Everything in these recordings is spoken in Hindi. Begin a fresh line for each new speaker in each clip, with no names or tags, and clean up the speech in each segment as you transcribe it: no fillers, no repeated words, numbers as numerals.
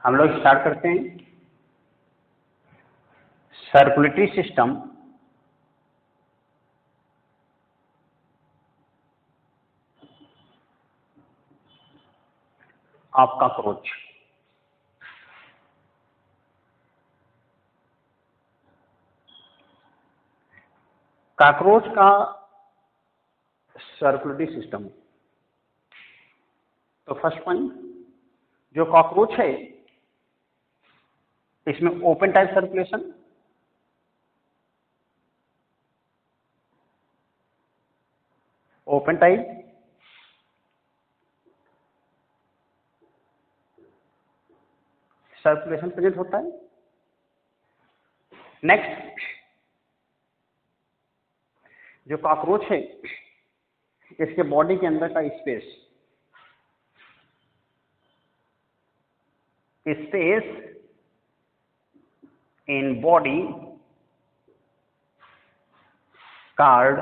हम लोग स्टार्ट करते हैं। Circulatory system of cockroach. Cockroach का सर्कुलेटरी सिस्टम। तो फर्स्ट पॉइंट, जो कॉकरोच है इसमें open type circulation, open type circulation present होता है। नेक्स्ट, जो कॉकरोच है इसके बॉडी के अंदर का space in body card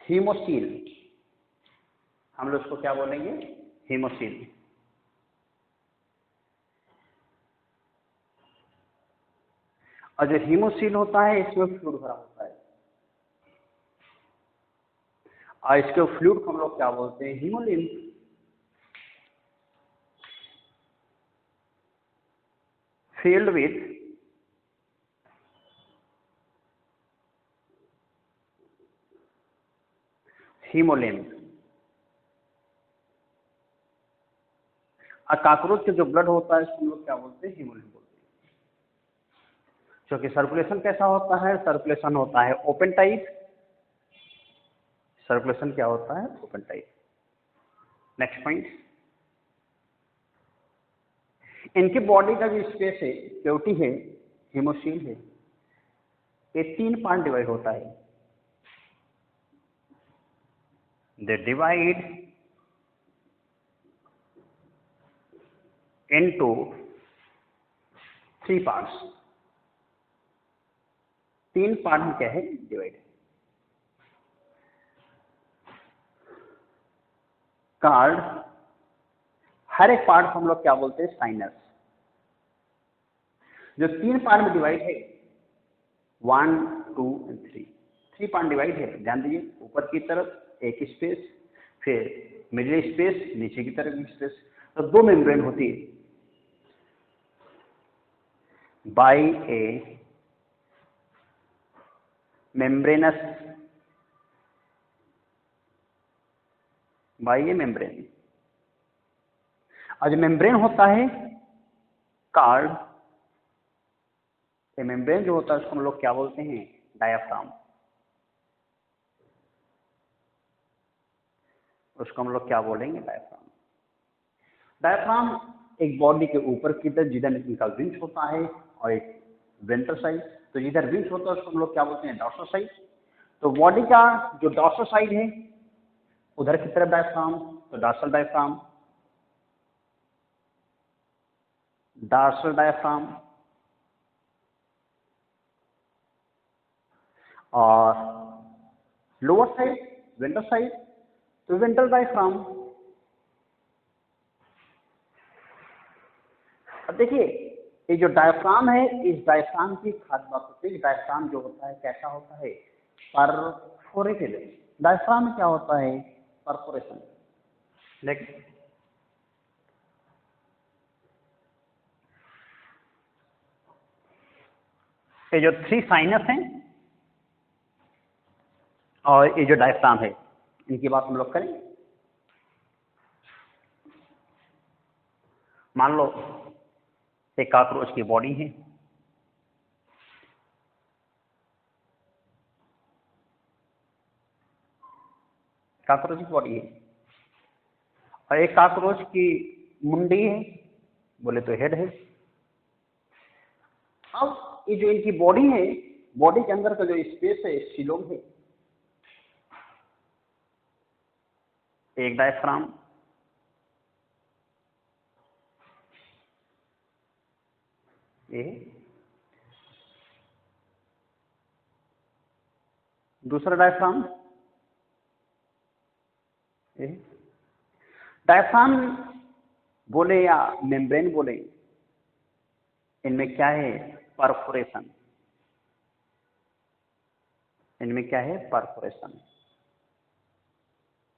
haemocoel. हम लोग उसको क्या बोलेंगे? हीमोसील। और जो हीमोसील होता है इसमें फ्लूइड भरा होता है और इसके फ्लूइड को हम लोग क्या बोलते हैं? हीमोलिम्फ। filled with hemolymph। और कॉकरोच के जो ब्लड होता है इसको हम लोग क्या बोलते हैं? हीमोलिम्फ बोलते हैं। क्योंकि सर्कुलेशन कैसा होता है? सर्कुलेशन होता है ओपन टाइप। सर्कुलेशन क्या होता है? Open type. नेक्स्ट पॉइंट, इनकी बॉडी का जो स्पेस है, केविटी है, हीमोसील है, ये 3 पार्ट डिवाइड होता है। They divide into 3 parts. 3 part में क्या है? डिवाइड। कार्ड, हर एक पार्ट को हम लोग क्या बोलते हैं? साइनस। जो 3 पार्ट में डिवाइड है 1, 2 और 3, 3 पार्ट डिवाइड है। ध्यान दीजिए, ऊपर की तरफ एक स्पेस, फिर मिडिल स्पेस, नीचे की तरफ एक स्पेस। तो 2 मेम्ब्रेन होती है। By a membranes, by a membrane. और जो मेम्ब्रेन होता है कार्ड, ये मेम्ब्रेन जो होता है उसको हम लोग क्या बोलते हैं? डायाफ्राम। उसको हम लोग क्या बोलेंगे? डायाफ्राम। डायाफ्राम एक बॉडी के ऊपर की तरफ जिधर इनका विंच होता है और एक वेंट्रल साइड। तो जिधर विंच होता है उसको हम लोग क्या बोलते हैं? Dorsal side. तो बॉडी का जो डॉर्सल साइड है उधर की तरफ डायाफ्राम, तो डॉर्सल डायाफ्राम, डॉर्सल डायाफ्राम। और लोअर साइड, वेंट्रल साइड, तो वेंट्रल डायाफ्राम। अब देखिए, ये जो डायफ्राम है, इस डायफ्राम की खास बात होती है। डायफ्राम जो होता है कैसा होता है? परफोरेटेड। डायफ्राम में क्या होता है? परफोरेशन। नेक्स्ट, ये जो 3 साइनस हैं और ये जो डायफ्राम है, इनकी बात हम लोग करें। मान लो एक कॉकरोच की बॉडी है, कॉकरोच की बॉडी है, और एक कॉकरोच की मुंडी है, बोले तो हेड है। अब ये जो इनकी बॉडी है, बॉडी के अंदर का जो स्पेस है सीलोम है, एक डायफ्राम, ये दूसरा डायफ्राम, ये डायफ्राम बोले या मेम्ब्रेन बोले, इनमें क्या है? परफोरेशन। इनमें क्या है? परफोरेशन।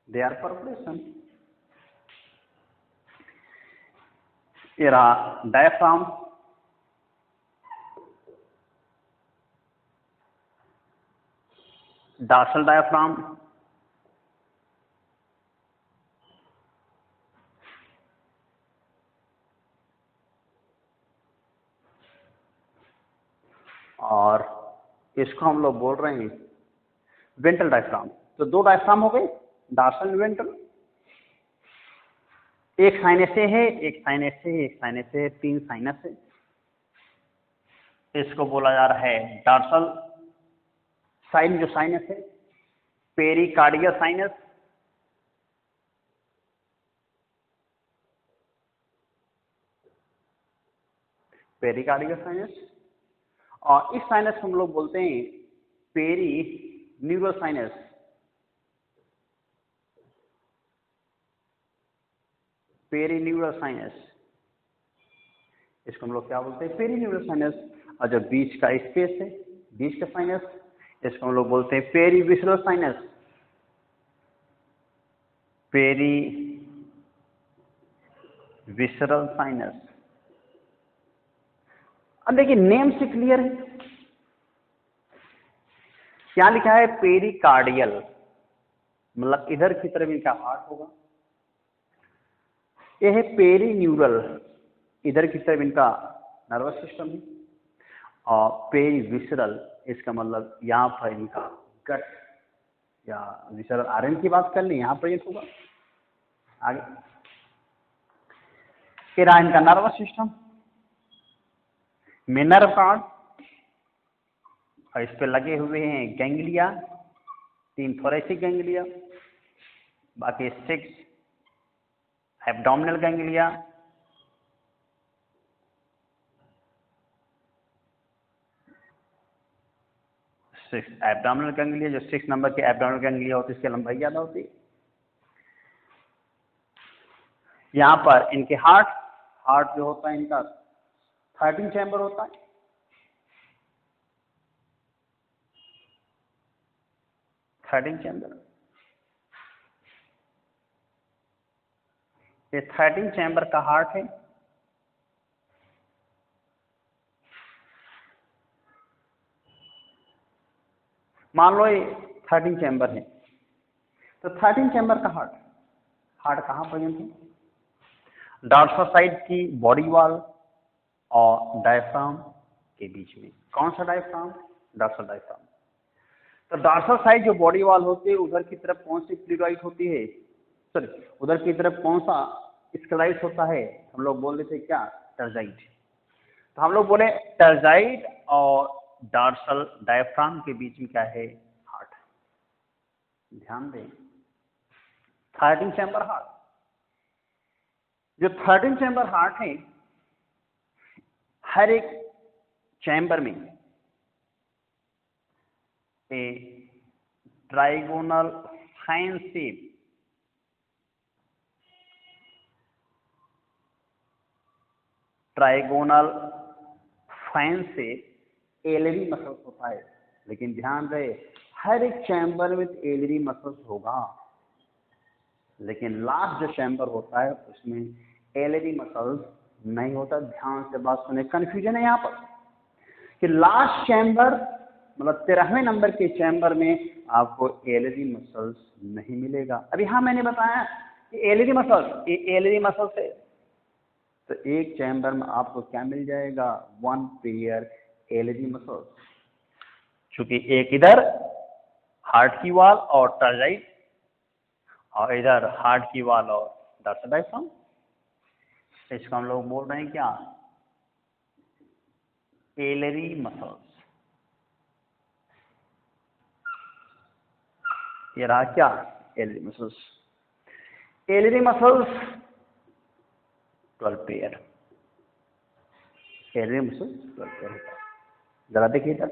They are perforation. ये रहा डायफ्राम। डॉर्सल डायफ्राम, और इसको हम लोग बोल रहे हैं वेंट्रल डायफ्राम। तो दो डायफ्राम हो गए, डॉर्सल वेंट्रल। एक साइनस से है, एक साइनस से है, एक साइनस से है, 3 साइनस है। इसको बोला जा रहा है डॉर्सल साइन, जो साइनस है, पेरिकार्डियल साइनस, पेरिकार्डियल साइनस। और इस साइनस को हम लोग बोलते हैं perineural sinus. Perineural sinus, इसको हम लोग क्या बोलते हैं? Perineural sinus. और जो बीच का स्पेस है, बीच का साइनस, इसको हम लोग बोलते हैं perivisceral sinus. Perivisceral sinus. अब देखिए नेम से क्लियर है, क्या लिखा है? पेरिकार्डियल, मतलब इधर की तरफ इनका हार्ट होगा। यह है पेरी न्यूरल, इधर की तरफ इनका नर्वस सिस्टम है। और पेरी विसरल, इसका मतलब यहां पर इनका गट या विसरल आर्गन की बात कर लें, यहां पर ये होगा। आगे ये रहा इनका नर्वस सिस्टम में नर्व कार्ड, और इस पे लगे हुए हैं गैंग्लिया, 3 थोरेसिक गैंग्लिया, बाकी 6 एब्डोमिनल गैंग्लिया, 6 एब्डोमिनल गैंग्लिया। जो 6 नंबर के एब्डोमिनल गैंग्लिया होती है, इसकी लंबाई ज्यादा होती है। यहां पर इनके हार्ट जो होता है इनका 13 चैम्बर होता है। 13 चैम्बर, ये 13 चैम्बर का हार्ट है। मान लो ये 13 चैम्बर है, तो 13 चैम्बर का हार्ट कहां प्रेजेंट है? डॉर्सल साइड की बॉडी वॉल और डायफ्राम के बीच में। कौन सा डायफ्राम? Dorsal diaphragm. तो डॉर्सल साइड जो बॉडी वॉल होती है, उधर की तरफ कौन सी प्लूरॉइड होती है? सॉरी, उधर की तरफ कौन सा स्क्लेराइड होता है? हम लोग बोल रहे थे क्या? टर्जाइड। तो हम लोग बोले टर्जाइड और डॉर्सल डायफ्राम के बीच में क्या है? हार्ट। ध्यान दें, 13 चैम्बर हार्ट। जो 13 चैम्बर हार्ट है, हर एक चैम्बर में a trigonal fine shape, trigonal fine shape alary muscles होता है। लेकिन ध्यान रहे, हर एक चैम्बर में एलरी मसल्स होगा, लेकिन लास्ट जो चैम्बर होता है उसमें एलरी मसल्स नहीं होता। ध्यान से बात सुने, कंफ्यूजन है यहाँ पर कि लास्ट चैम्बर मतलब 13वें नंबर के चैम्बर में आपको एलरी मसल्स नहीं मिलेगा। अभी हाँ मैंने बताया कि एलरी मसल्स, ये एलरी मसल्स है, तो एक चैम्बर में आपको क्या मिल जाएगा? 1 पेयर एलरी मसल्स। चूंकि एक इधर हार्ट की वॉल और टर्जाइड, और इधर हार्ट की वॉल और डॉर्सल डायफ्राम, इसको हम लोग बोल रहे हैं क्या? एलरी मसल्स। ये रहा क्या? एलरी muscles. एलरी muscles 12 pair, एलरी muscles 12 pair होता है। जरा देखिए इधर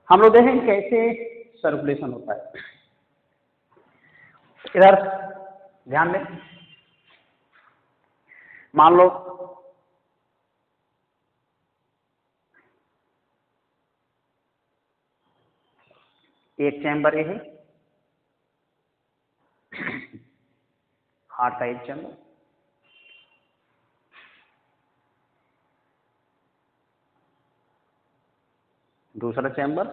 हम लोग देखें कैसे सर्कुलेशन होता है। इधर ध्यान दें, मान लो एक चैम्बर ये है, हार्ट का एक चैम्बर, दूसरा चैम्बर,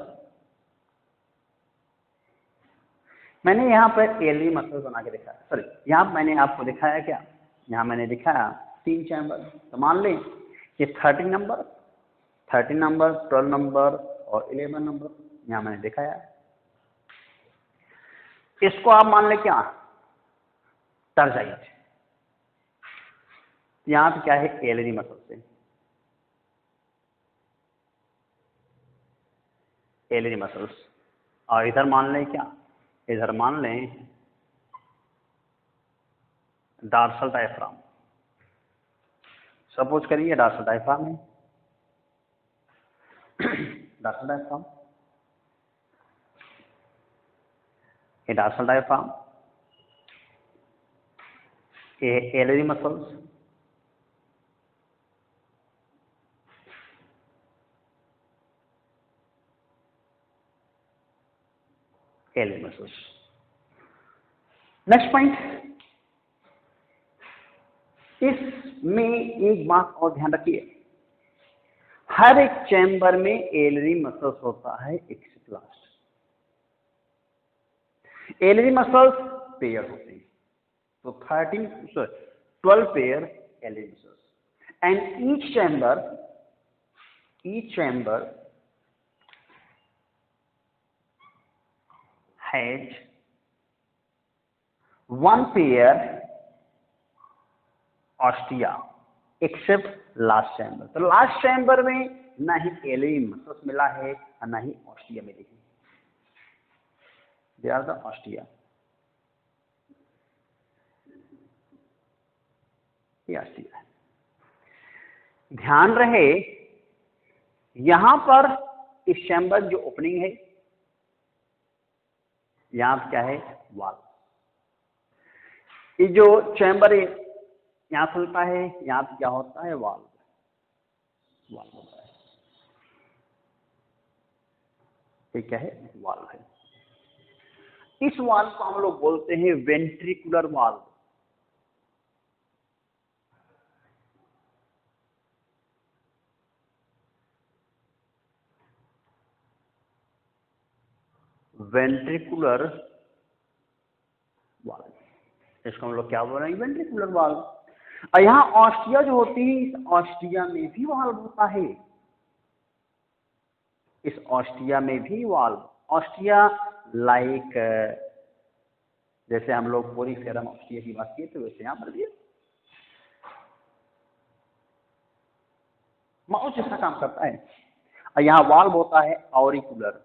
मैंने यहाँ पर एलई मसल बना के दिखाया, सॉरी यहाँ मैंने आपको दिखाया क्या, यहाँ मैंने दिखाया 3 चैम्बर। तो मान लें कि 13 नंबर, 12 नंबर और 11 नंबर यहाँ मैंने दिखाया। इसको आप मान लें क्या, टर्जाइट। यहाँ पे क्या है, एलई मसल से, एलई मसल्स, और इधर मान लें क्या, इधर मान लें डार्सल डायफ्राम। सपोज करिए डार्सल डायफ्राम है, डार्सल डायफ्राम, ये डार्सल डायफ्राम, ये एलई मसल्स, एलई मसल्स। नेक्स्ट पॉइंट, इसमें एक बात और ध्यान रखिए, हर एक चैम्बर में एलई मसल्स होता है except last. Alary muscles pair होते हैं, तो 12 pair alary muscles, and each chamber has 1 pair ostia except last chamber. तो लास्ट चैम्बर में ना ही एलई मसल्स मिला है और ना ही ऑस्टिया मिली है, दे आर द ऑस्टिया। ये ऑस्टिया है। ध्यान रहे यहां पर इस चैम्बर जो ओपनिंग है, यहां पर क्या है, वाल्व। ये जो चैम्बर यहां खुलता है, यहां पर क्या होता है, वाल्व होता है। ये क्या है, वाल्व है। इस वाल्व को हम लोग बोलते हैं वेंट्रिकुलर वाल्व। वेंट्रिकुलर वाल्व, इसको हम लोग क्या बोल रहे हैं, वेंट्रिकुलर वाल्व। और यहां ऑस्टिया जो होती है, इस ऑस्टिया में भी वाल्व होता है, इस ऑस्टिया में भी वाल्व। ऑस्टिया लाइक जैसे हम लोग पोरीफेरम ऑस्टिया की बात किए थे, वैसे यहां पर भी माउस जैसा काम करता है। और यहां वाल्व होता है ऑरिकुलर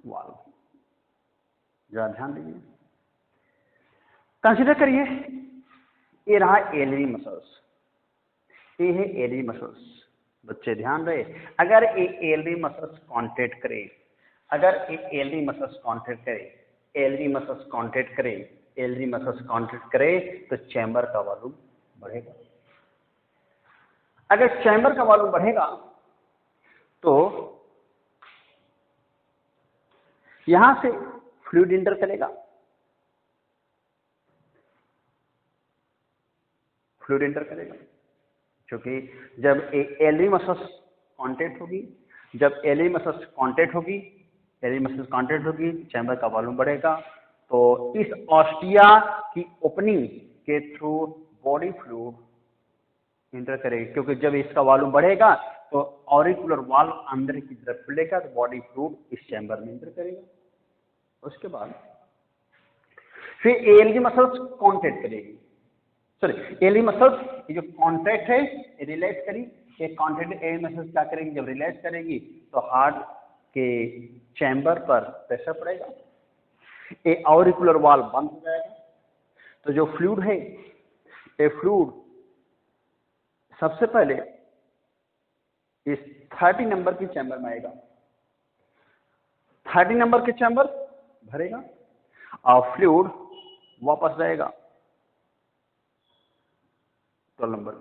वाल्व। जरा ध्यान दीजिए, कंसिडर करिए, ये रहा एलई मसल्स, ये है एलई मसल्स। बच्चे ध्यान रहे, अगर ये एलई मसल्स कांटेक्ट करे, अगर ये एलई मसल्स कांटेक्ट करे, एलई मसल्स कांटेक्ट करे, एलई मसल्स कांटेक्ट करे, तो चैम्बर का वॉल्यूम बढ़ेगा। अगर चैम्बर का वॉल्यूम बढ़ेगा तो यहां से फ्लूइड इंटर करेगा, फ्लूइड इंटर करेगा, क्योंकि जब एलई मसल्स कांटेक्ट होगी, जब एलई मसल्स कांटेक्ट होगी, एलई मसल्स कांटेक्ट होगी, चैम्बर का वॉल्यूम बढ़ेगा। तो इस ऑस्टिया की ओपनिंग के थ्रू बॉडी फ्लूइड इंटर करेगी, क्योंकि जब इसका वॉल्यूम बढ़ेगा तो ऑरिकुलर वाल्व अंदर की तरफ खुलेगा, तो बॉडी फ्लूइड इस चैम्बर में इंटर करेगा। उसके बाद फिर एलई मसल्स कांटेक्ट करेगी, सॉरी एलई मसल्स ये जो कॉन्ट्रैक्ट है, रिलैक्स करी, ये कॉन्ट्रैक्ट एलई मसल्स क्या करेगी, जब रिलैक्स करेगी तो हार्ट के चैम्बर पर प्रेशर पड़ेगा, ये ऑरिकुलर वाल्व बंद हो जाएगा। तो जो फ्लूइड है, ये फ्लूइड सबसे पहले इस 30 नंबर की चैम्बर में आएगा, 30 नंबर के चैम्बर भरेगा, और फ्लूइड वापस जाएगा 12 नंबर।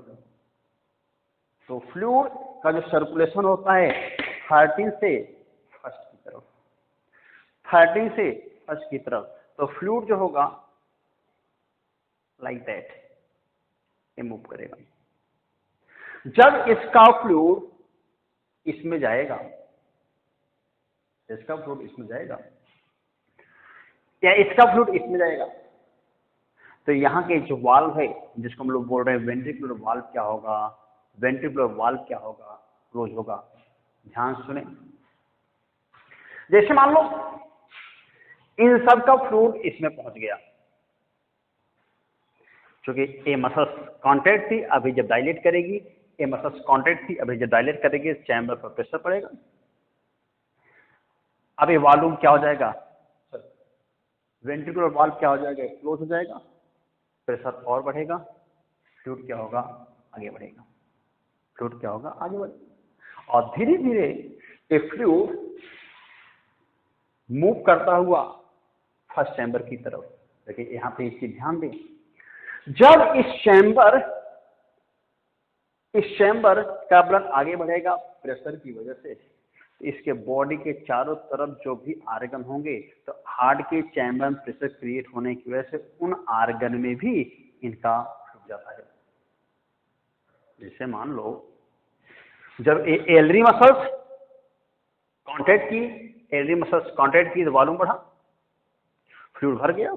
तो फ्लूइड का जो सर्कुलेशन होता है 13 से फर्स्ट की तरफ, 13 से फर्स्ट की तरफ, तो फ्लूइड जो होगा लाइक दैट ये मूव करेगा। जब इसका फ्लूइड इसमें जाएगा, इसका फ्लूइड इसमें जाएगा या इसका फ्लूइड इसमें जाएगा, तो यहाँ के जो वाल्व है जिसको हम लोग बोल रहे हैं वेंट्रिकुलर वाल्व क्या होगा, वेंट्रिकुलर वाल्व क्या होगा, क्लोज होगा। ध्यान सुने, जैसे मान लो इन सब का फ्लूइड इसमें पहुंच गया, क्योंकि ए मसल्स कॉन्ट्रैक्ट थी, अभी जब डायलेट करेगी, ए मसल्स कॉन्ट्रैक्ट थी, अभी जब डायलेट करेगी चैम्बर पर प्रेशर पड़ेगा। अब ये वॉल्यूम क्या हो जाएगा, वेंट्रिकुलर वाल्व क्या हो जाएगा, क्लोज हो जाएगा, प्रेशर और बढ़ेगा, फ्लूइड क्या होगा, आगे बढ़ेगा, फ्लूइड क्या होगा, आगे बढ़ेगा। और धीरे धीरे ये फ्लूइड मूव करता हुआ फर्स्ट चैम्बर की तरफ। देखिए यहां पे एक चीज ध्यान दें, जब इस चैम्बर का ब्लड आगे बढ़ेगा प्रेशर की वजह से, इसके बॉडी के चारों तरफ जो भी आर्गन होंगे, तो हार्ट के चैम्बर में प्रेशर क्रिएट होने की वजह से उन आर्गन में भी इनका रुक जाता है। जैसे मान लो जब एलरी मसल्स कांटेक्ट की तो वॉल्यूम बढ़ा, फ्लूइड भर गया।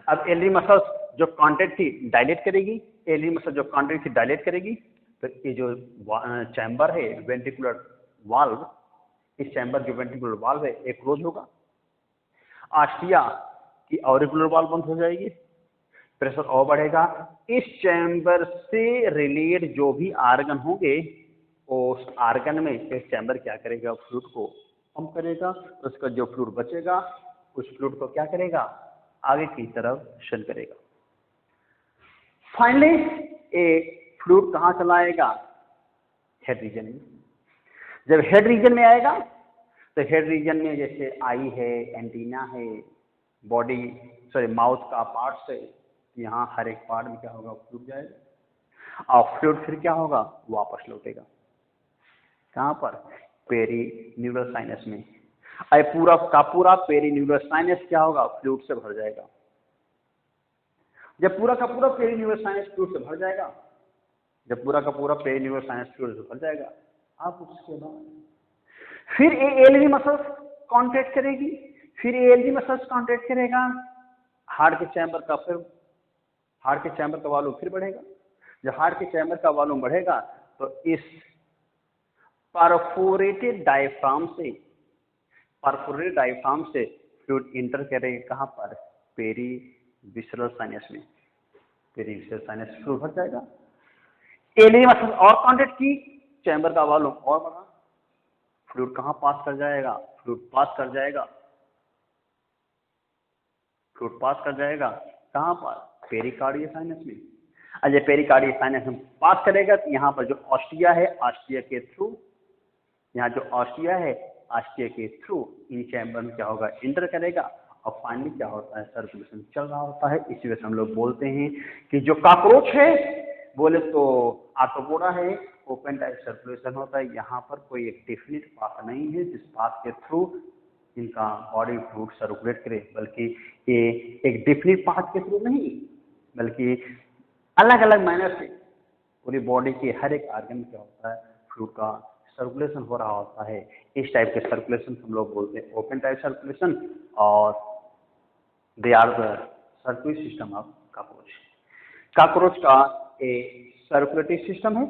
अब एलरी मसल्स जो कांटेक्ट थी डायलेट करेगी, एलरी मसल जो कांटेक्ट थी डायलेट करेगी, तो ये जो चैम्बर है वेंट्रिकुलर वाल्व, इस चैम्बर जो वेंट्रिकुलर वाल्व है एक क्लोज होगा, आस्टिया की ऑरिकुलर वाल्व बंद हो जाएगी, प्रेशर और बढ़ेगा। इस चैम्बर से रिलेटेड जो भी आर्गन होंगे उस आर्गन में इस चैम्बर क्या करेगा, फ्लूइड को पंप करेगा, उसका जो फ्लूइड बचेगा उस फ्लूइड को क्या करेगा, आगे की तरफ शन करेगा। फाइनली ये फ्लूइड कहां चला आएगा, हेड रीजन में। जब हेड रीजन में आएगा तो हेड रीजन में जैसे आई है, एंटीना है, माउथ का पार्ट्स है, यहाँ हर एक पार्ट में क्या होगा, फ्लूइड जाएगा और फ्लूइड फिर क्या होगा, वापस लौटेगा कहां पर, पेरीन्यूरल साइनस में। पूरा का पूरा पेरीन्यूरल साइनस क्या होगा, फ्लूइड से भर जाएगा। जब पूरा का पूरा पेरीन्यूरल साइनस फ्लूइड से भर जाएगा, आप उसके बाद फिर एलवी मसल्स कॉन्ट्रैक्ट करेगी, हार्ट के चैम्बर का वॉल्यूम फिर बढ़ेगा। जब हार्ट के चैम्बर का वॉल्यूम बढ़ेगा तो इस परफोरेटेड डायफ्राम से फ्लूइड इंटर करेगा कहां पर, पेरीविसरल साइनस में, पेरीविसरल साइनस फ्लूइड भर जाएगा। एलवी मसल्स और कॉन्ट्रैक्ट की, चैम्बर का वॉल्यूम और बढ़ा, फ्लूइड कहां पास कर जाएगा, कहां पर, पेरिकार्डियल साइनस में। अजय पेरिकार्डियल साइनस में पास करेगा तो यहाँ पर जो ऑस्टिया है, ऑस्टिया के थ्रू इन चैम्बर में क्या होगा, इंटर करेगा और फाइनली क्या होता है, सर्कुलेशन चल रहा होता है। इसी वजह से हम लोग बोलते हैं कि जो कॉकरोच है बोले तो आर्थ्रोपोडा है, ओपन टाइप सर्कुलेशन होता है। यहाँ पर कोई एक डेफिनेट पाथ नहीं है जिस पाथ के थ्रू इनका बॉडी फ्लूइड सर्कुलेट करे, बल्कि ये एक डेफिनेट पाथ के थ्रू नहीं, बल्कि अलग अलग मैनर से पूरी बॉडी के हर एक आर्गन में क्या होता है, फ्लूइड का सर्कुलेशन हो रहा होता है। इस टाइप के सर्कुलेशन हम लोग बोलते हैं ओपन टाइप सर्कुलेशन, और they are the circulatory system of cockroach. Cockroach का एक सर्कुलेटरी सिस्टम है।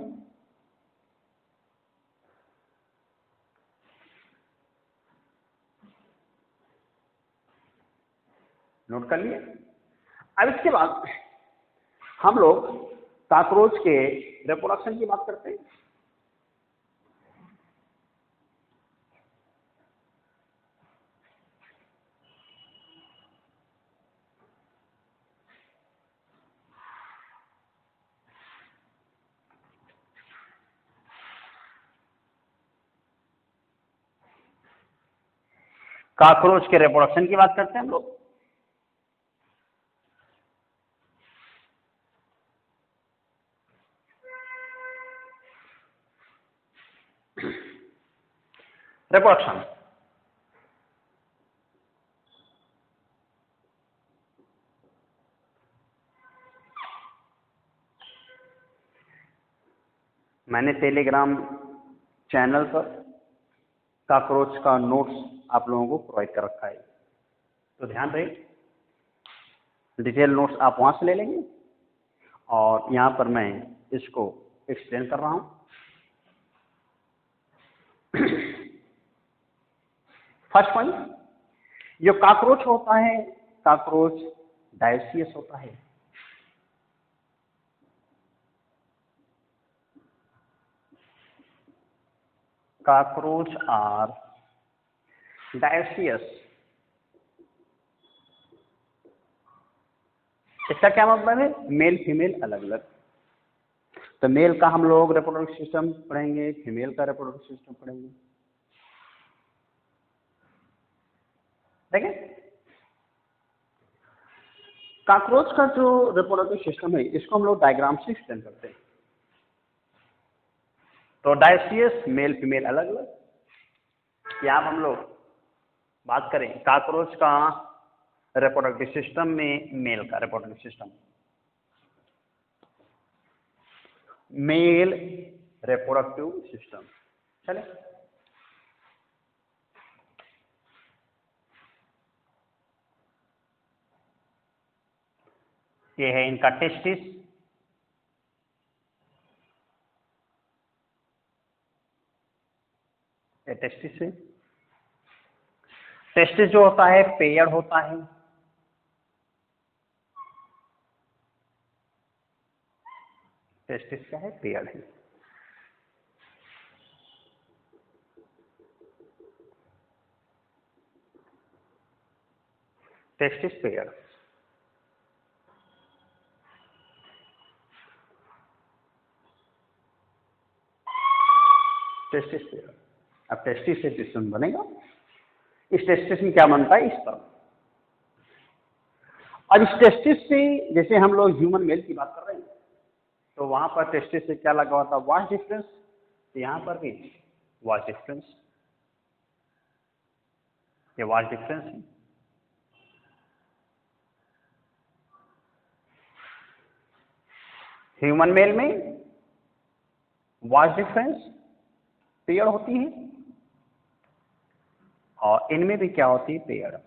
नोट कर लिए। अब इसके बाद हम लोग कॉकरोच के रिप्रोडक्शन की बात करते हैं। कॉकरोच के रिप्रोडक्शन की बात करते हैं हम लोग। रिप्रोडक्शन, मैंने टेलीग्राम चैनल पर कॉकरोच का नोट्स आप लोगों को प्रोवाइड कर रखा है, तो ध्यान रहे, डिटेल नोट्स आप वहां से ले लेंगे और यहां पर मैं इसको एक्सप्लेन कर रहा हूं। फर्स्ट पॉइंट, जो कॉकरोच होता है, कॉकरोच डायोसियस होता है। Cockroach are dioecious. इसका क्या मतलब है? मेल फीमेल अलग अलग। तो मेल का हम लोग रिप्रोडक्टिव सिस्टम पढ़ेंगे, फीमेल का रिप्रोडक्टिव सिस्टम पढ़ेंगे, ठीक है। कॉकरोच का जो रिप्रोडक्टिव सिस्टम है, इसको हम लोग डायग्राम से एक्सप्लेन करते हैं। तो डायोसियस, मेल फीमेल अलग अलग। यहाँ हम लोग बात करें कॉकरोच का रिप्रोडक्टिव सिस्टम में, मेल का reproductive system, mail reproductive system, चले। ये है इनका टेस्टिस, ये टेस्टिस है। टेस्टिस जो होता है पेयर्ड होता है। टेस्टिस क्या है? पेयर्ड है। Testis paired. Testis paired. अब टेस्टिस से टिस्टन बनेगा। इस टेस्टिस में क्या बनता है? इस तरह। और इस टेस्टिस से, जैसे हम लोग ह्यूमन मेल की बात कर रहे हैं, तो वहां पर टेस्टिस से क्या लगा होता? Wash difference. यहां पर भी वाश डिफरेंस, ये वाश डिफरेंस है। ह्यूमन मेल में वाश डिफरेंस पेयर होती है और इनमें भी क्या होती है? Pair.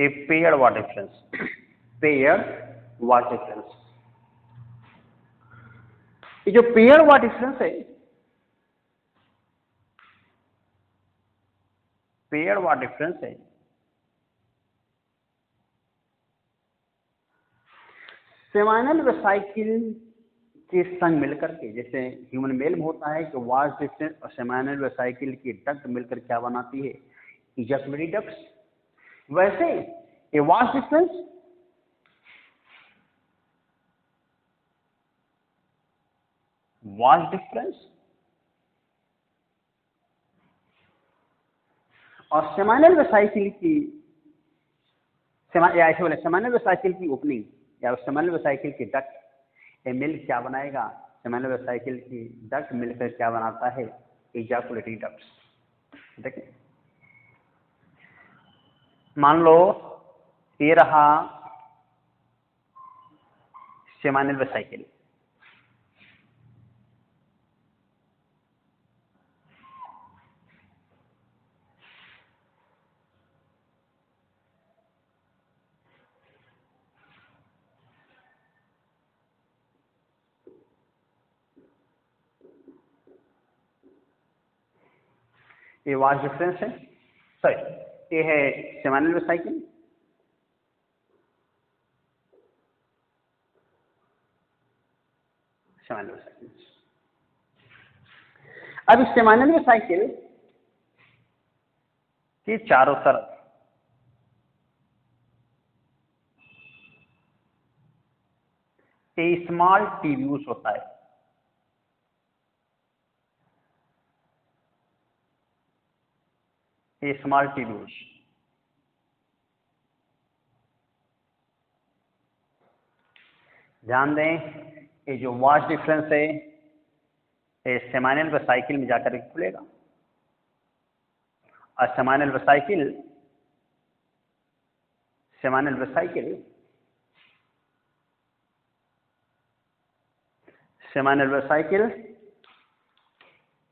A paired watt difference, paired watt difference। ये जो पेयर वाट डिफरेंस है, पेयर वाट डिफरेंस है, सेमाइनल वेसाइकिल के संग मिलकर के, जैसे ह्यूमन मेल में होता है कि वाश डिफरेंस और सेमाइनल वेसाइकिल की डक्ट मिलकर क्या बनाती है? Ejaculatory ducts. वैसे ये वाश डिफरेंस और सेमाइनल वेसाइकिल की, ऐसे बोले सेमाइनल वेसाइकिल की ओपनिंग या सेमाइनल वेसाइकिल की डक्ट, ये मिल क्या बनाएगा? सेमाइनल वेसाइकिल की डक्ट मिलकर क्या बनाता है? Ejaculatory ducts. देखिए, मान लो ये रहा सेमाइनल वेसाइकिल, ये वाश डिफरेंस है, सॉरी ये है सेमाइनल वेसाइकिल, सेमाइनल वेसाइकिल। अब इस सेमाइनल वेसाइकिल के चारों तरफ ए स्मॉल टिब्यूल्स होता है। ए स्मॉल टिब्यूल्स, ध्यान दें ये जो वाश डिफरेंस है ये सेमाइनल वेसाइकिल में जाकर के खुलेगा और सेमाइनल वेसाइकिल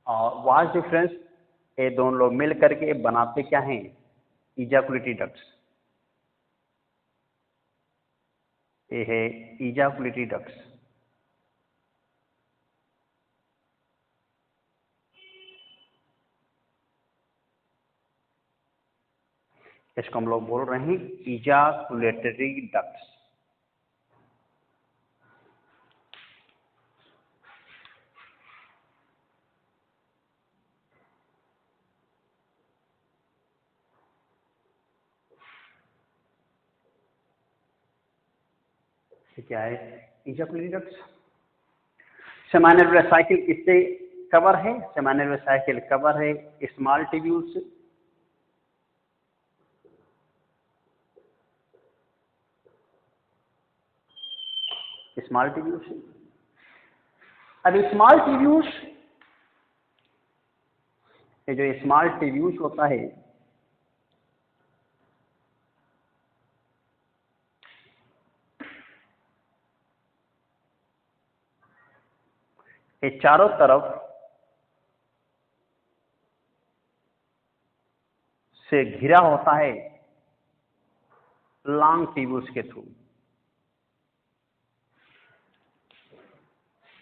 और वाश डिफरेंस ये दोनों लोग मिल करके बनाते क्या हैं, इजाकुलेटरी डक्ट्स। ये है इजाकुलेटरी डक्ट्स। इसको हम लोग बोल रहे हैं इजाकुलेटरी डक्ट्स। क्या है इजाकुलेटरी डक्ट्स। सेमाइनल वेसाइकिल किससे कवर है, सेमाइनल वेसाइकिल कवर है स्मॉल टिब्यूल से। Small tubules. अब स्मॉल टिब्यूल्स, ये जो स्मॉल टिब्यूल्स होता है ये चारों तरफ से घिरा होता है लॉन्ग टिब्यूल्स के थ्रू,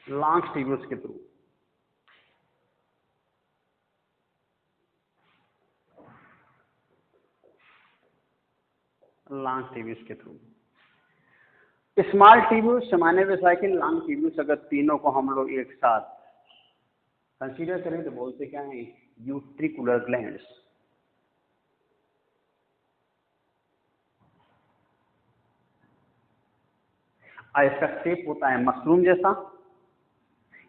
लॉन्ग टिब्यूल्स के थ्रू। लॉन्ग टिब्यूल्स के through small tubules, seminal vesicle, long tubules, अगर तीनों को हम लोग एक साथ कंसीडर करें तो बोलते क्या है, यूट्रिकुलर ग्लैंड्स। इसका शेप होता है मशरूम जैसा,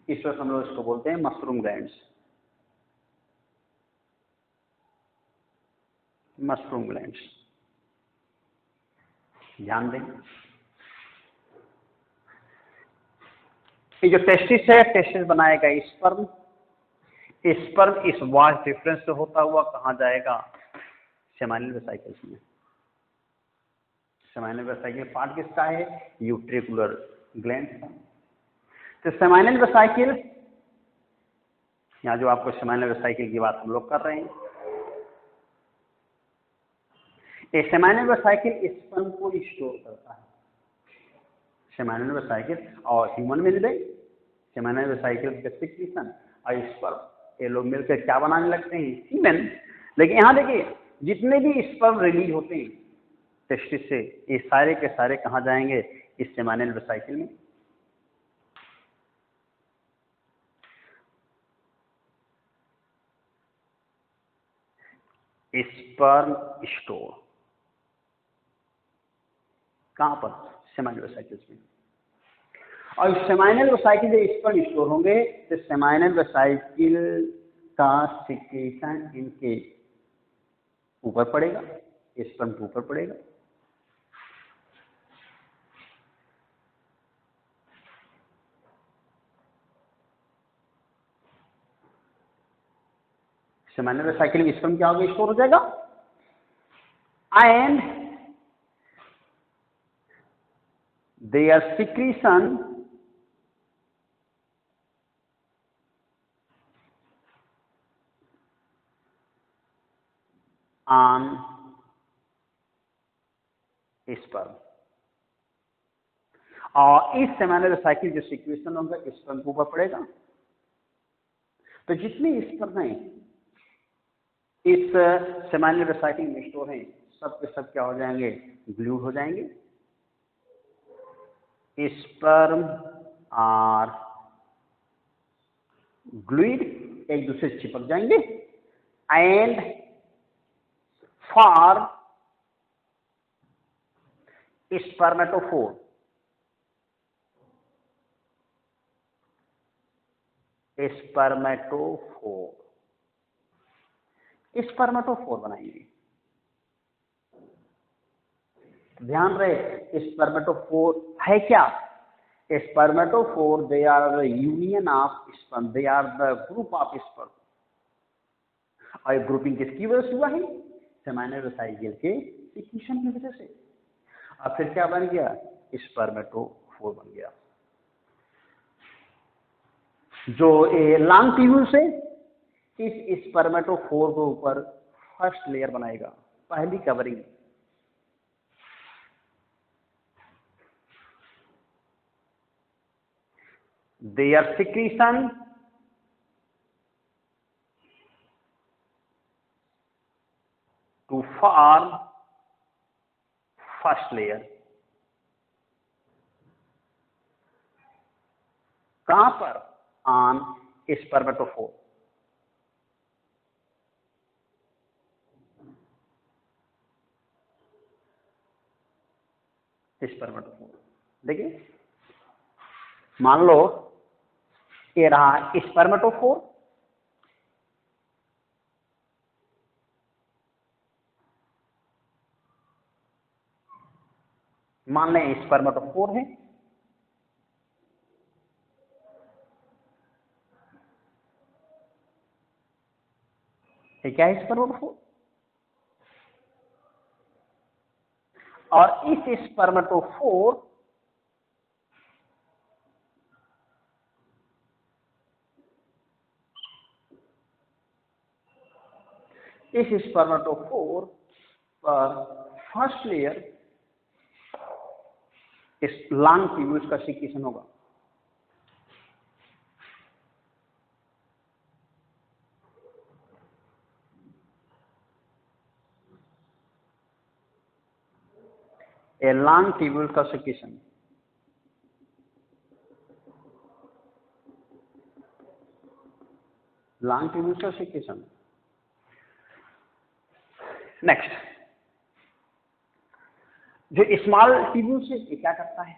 इस वक्त हम लोग इसको बोलते हैं मशरूम ग्लैंड्स। मशरूम ग्लैंड्स, ध्यान दें। ये जो टेस्टिस है, टेस्टिस बनाएगा स्पर्म। स्पर्म इस वाश डिफरेंस से होता हुआ कहाँ जाएगा, सेमाइनल वेसाइकिल्स में। सेमाइनल वेसाइकिल पार्ट किसका है, यूट्रिकुलर ग्लैंड का। तो सेमाइनल वेसाइकिल, यहाँ जो आपको सेमाइनल वेसाइकिल की बात हम लोग कर रहे हैं, ये सेमाइनल वेसाइकिल स्पर्म को स्टोर करता है। सेमाइनल वेसाइकिल और ह्यूमन में भी सेमाइनल वेसाइकिल का सिक्रीशन और स्पर्म, ये लोग मिलकर क्या बनाने लगते हैं, सीमेन। लेकिन यहाँ देखिए जितने भी स्पर्म रिलीज होते हैं टेस्टिस से, ये सारे के सारे कहाँ जाएंगे, इस सेमाइनल वेसाइकिल में। स्पर्म स्टोर कहाँ पर, सेमाइनल वेसाइकिल्स में। और सेमाइनल वेसाइकिल जब स्पर्म स्टोर होंगे तो सेमाइनल वेसाइकिल का सिक्रीशन इनके ऊपर पड़ेगा, स्पर्म के ऊपर पड़ेगा। सेमाइनल वेसाइकिल में स्पर्म क्या होगा, स्टोर हो जाएगा। And their secretion on sperm, और इस सेमाइनल वेसाइकिल जो सिक्रेशन होगा स्पर्म के ऊपर पड़ेगा। तो जितने स्पर्म हैं इस सेमाइनल वेसाइकिल में स्टोर हैं, सब के सब क्या हो जाएंगे, ग्लूड हो जाएंगे। स्पर्म और ग्लूइड एक दूसरे से चिपक जाएंगे। एंड फॉर स्पर्मेटोफोर, स्पर्मेटोफोर बनाएंगे। ध्यान रहे, स्पर्मेटोफोर है क्या? Spermatophore they are the union of sperm, they are the group of sperm. और ग्रुपिंग किसकी वजह से हुआ है? सेमाइनल साइकिल के सिक्रीशन की वजह से। अब फिर क्या बन गया? स्पर्मेटोफोर बन गया। जो लॉन्ग ट्यूब्यूल से इस स्पर्मेटोफोर के ऊपर फर्स्ट लेयर बनाएगा, पहली covering. Their secretion to form first layer. कहां पर? ऑन स्पर्मेटोफोर। स्पर्मेटोफोर देखिए, मान लो ये रहा स्पर्मेटोफोर, मान लें स्पर्मेटोफोर है, ये क्या है? स्पर्मेटोफोर। और इस स्पर्मेटोफोर पर फर्स्ट लेयर इस लॉन्ग ट्यूब्यूल्स का सिक्रीशन होगा। ए लॉन्ग ट्यूब्यूल का सिक्रीशन। लॉन्ग ट्यूब्यूल का सिक्रीशन। नेक्स्ट, जो स्मॉल ट्यूब्यूल से क्या करता है?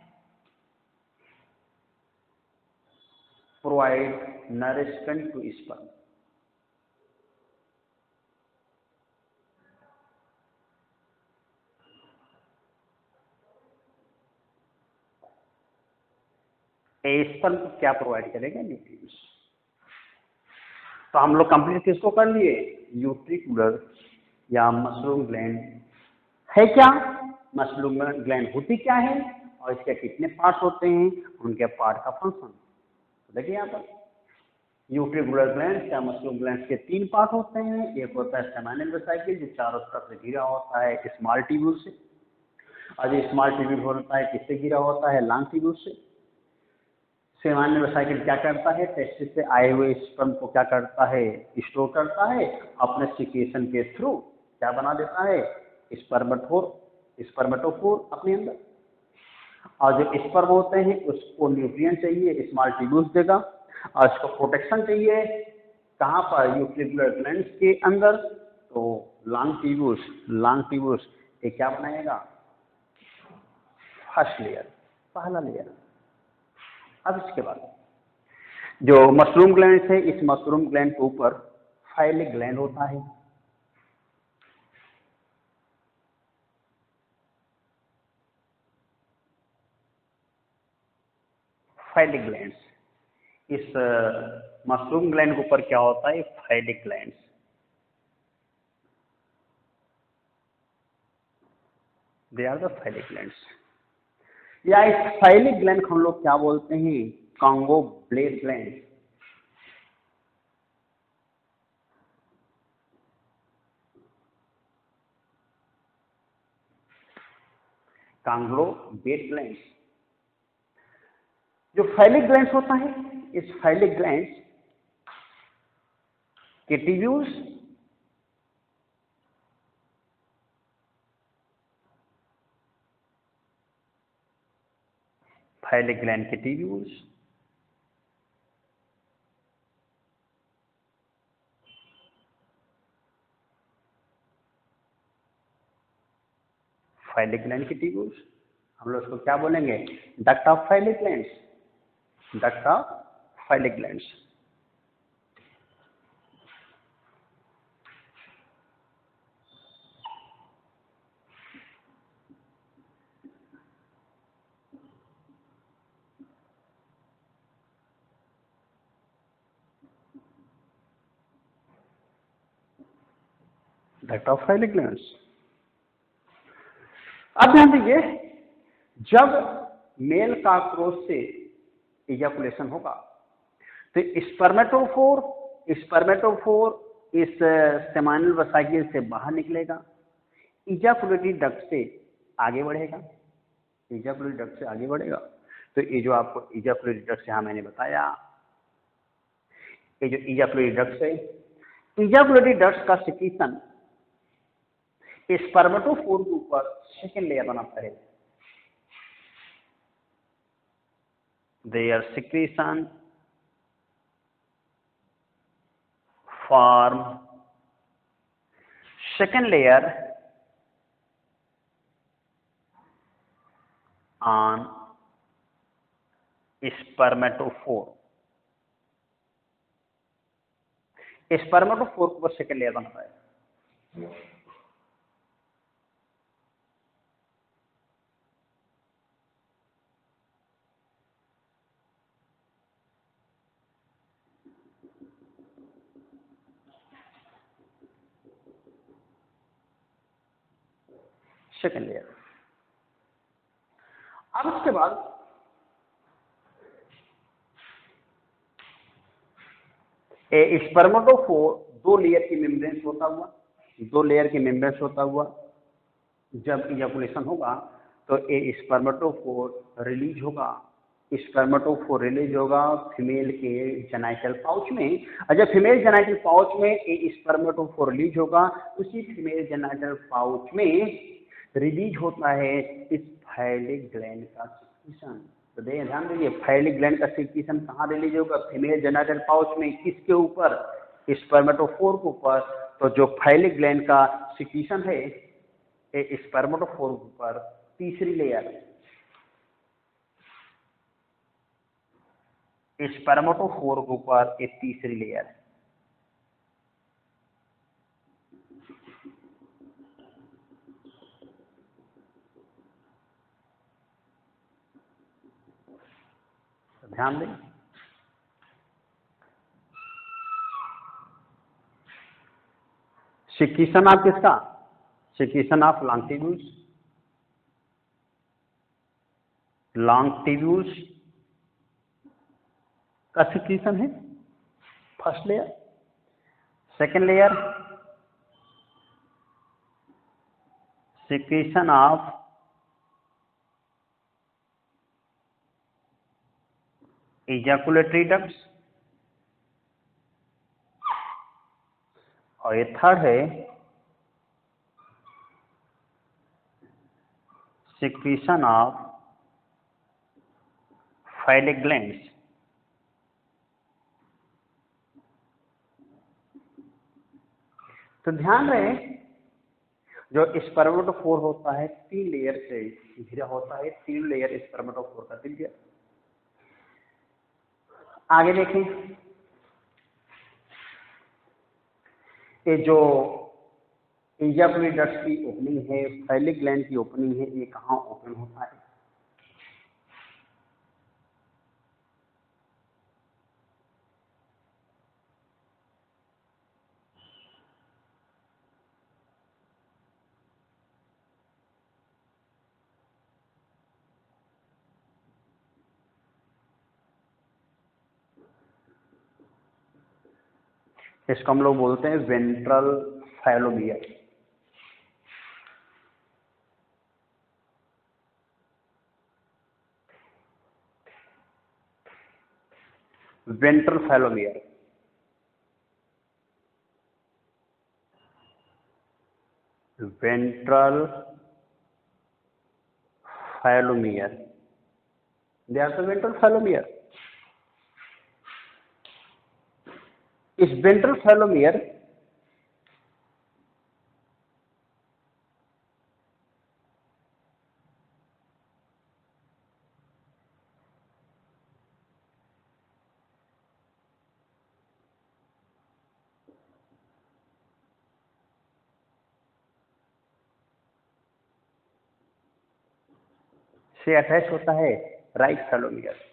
Provide nourishment to sperm. Sperm को क्या प्रोवाइड करेगा? न्यूट्रिएंट्स। तो हम लोग कंप्लीट किसको कर लिए? यूट्रिकुलर या मसलूम ग्लैंड है क्या? मसलूम ग्लैंड होती क्या है और इसके कितने पार्ट्स होते हैं, उनके पार्ट का फंक्शन। तो देखिए यहाँ पर यूट्रिकुलर ग्लैंड या मसलूम ग्लैंड के 3 पार्ट होते हैं। एक होता है सेमाइनल वेसिकल, जो चारों तरफ से घिरा होता है स्मॉल ट्यूब्यूल से, और जो स्मॉल ट्यूब्यूल होता है किससे घिरा होता है? लॉन्ग ट्यूब्यूल से। सेमाइनल वेसिकल क्या करता है? टेस्टिस से आए हुए स्पर्म को क्या करता है? स्टोर करता है, अपने सिक्रीशन के थ्रू क्या बना देता है? स्पर्मेटोफोर अपने अंदर। और जो स्पर्म होते हैं उसको न्यूट्रिएंट चाहिए, स्मॉल ट्यूब्यूल्स देगा, और इसको प्रोटेक्शन चाहिए कहां पर? यूट्रिकुलर ग्लैंड्स के अंदर। तो लॉन्ग ट्यूब्यूल्स ये क्या बनाएगा? फर्स्ट लेयर, पहला लेयर। अब इसके बाद जो मशरूम ग्लैंड है, इस मशरूम ग्लैंड के ऊपर फाइलिक ग्लैंड होता है। फाइलिक ग्लैंड्स, इस मशरूम ग्लैंड के ऊपर क्या होता है? Phallic glands. They are the phallic glands. या इस फाइलिक ग्लैंड को हम लोग क्या बोलते हैं? Conglobate gland. Conglobate glands. जो फाइलिक ग्लैंड्स होता है, इस फाइलिक ग्लैंड्स के ट्यूब्यूल्स फाइलिक ग्लैंड के ट्यूब्यूल्स फाइलिक ग्लैंड के ट्यूब्यूल्स, हम लोग उसको क्या बोलेंगे? Duct of phallic glands. Duct of phallic glands. Duct of highly glands. अब ध्यान दीजिए, जब मेल का क्रोस से इजैकुलेशन होगा तो स्पर्मेटोफोर इस सेमाइनल वेसिकल से बाहर निकलेगा, इजैकुलेटरी डक्ट से आगे बढ़ेगा, इजैकुलेटरी डक्ट से आगे बढ़ेगा। तो ये जो आपको इजैकुलेटरी डक्ट से, हाँ मैंने बताया, ये जो इजैकुलेटरी डक्ट है, इजैकुलेटरी डक्ट का सिक्रीशन स्पर्मेटोफोर के ऊपर सेकेंड लेयर बनाता है। Their secretion form second layer on spermatophore। स्पर्मेटोफोर के ऊपर सेकेंड लेयर बनता है। Second layer. अब उसके बाद स्पर्मेटोफोर दो लेयर की मेम्ब्रेन होता हुआ जब इजैकुलेशन होगा तो ये स्पर्मेटोफोर रिलीज होगा। स्पर्मेटोफोर रिलीज होगा फीमेल के जेनाइटल पाउच में, और जब फीमेल जेनाइटल पाउच में ये स्पर्मेटोफोर रिलीज होगा, उसी फीमेल जेनाइटल पाउच में रिलीज होता है इस फाइलिक ग्लैंड का सिक्रीशन। तो ध्यान दीजिए, फाइलिक ग्लैंड का सिक्रीशन कहाँ रिलीज होगा? फीमेल जेनाइटल पाउच में। किसके ऊपर? स्पर्मेटोफोर के ऊपर। तो जो फाइलिक ग्लैंड का सिक्रीशन है स्पर्मेटोफोर के ऊपर तीसरी लेयर, स्पर्मेटोफोर के ऊपर एक तीसरी लेयर। ध्यान दें, सिक्रीशन ऑफ किसका? सिक्रीशन ऑफ लॉन्गिट्यूड्स का सिक्रीशन है first layer. Second layer secretion of ejaculatory ducts, और ये थर्ड है सिक्रीशन ऑफ फाइलिक ग्लैंड्स। तो ध्यान रहे, जो स्पर्मेटोफोर होता है 3 लेयर से घिरा होता है, 3 लेयर स्पर्मेटोफोर का दिख गया। आगे देखें, ये जो इजैकुलेटरी डक्ट की ओपनिंग है, फाइलिक ग्लैंड की ओपनिंग है, ये कहाँ ओपन होता है? इसको हम लोग बोलते हैं ventral phallomere. Ventral phallomere, ventral phallomere, they are the ventral phallomere. इस वेंट्रल फैलोमियर से अटैच होता है राइट फैलोमियर।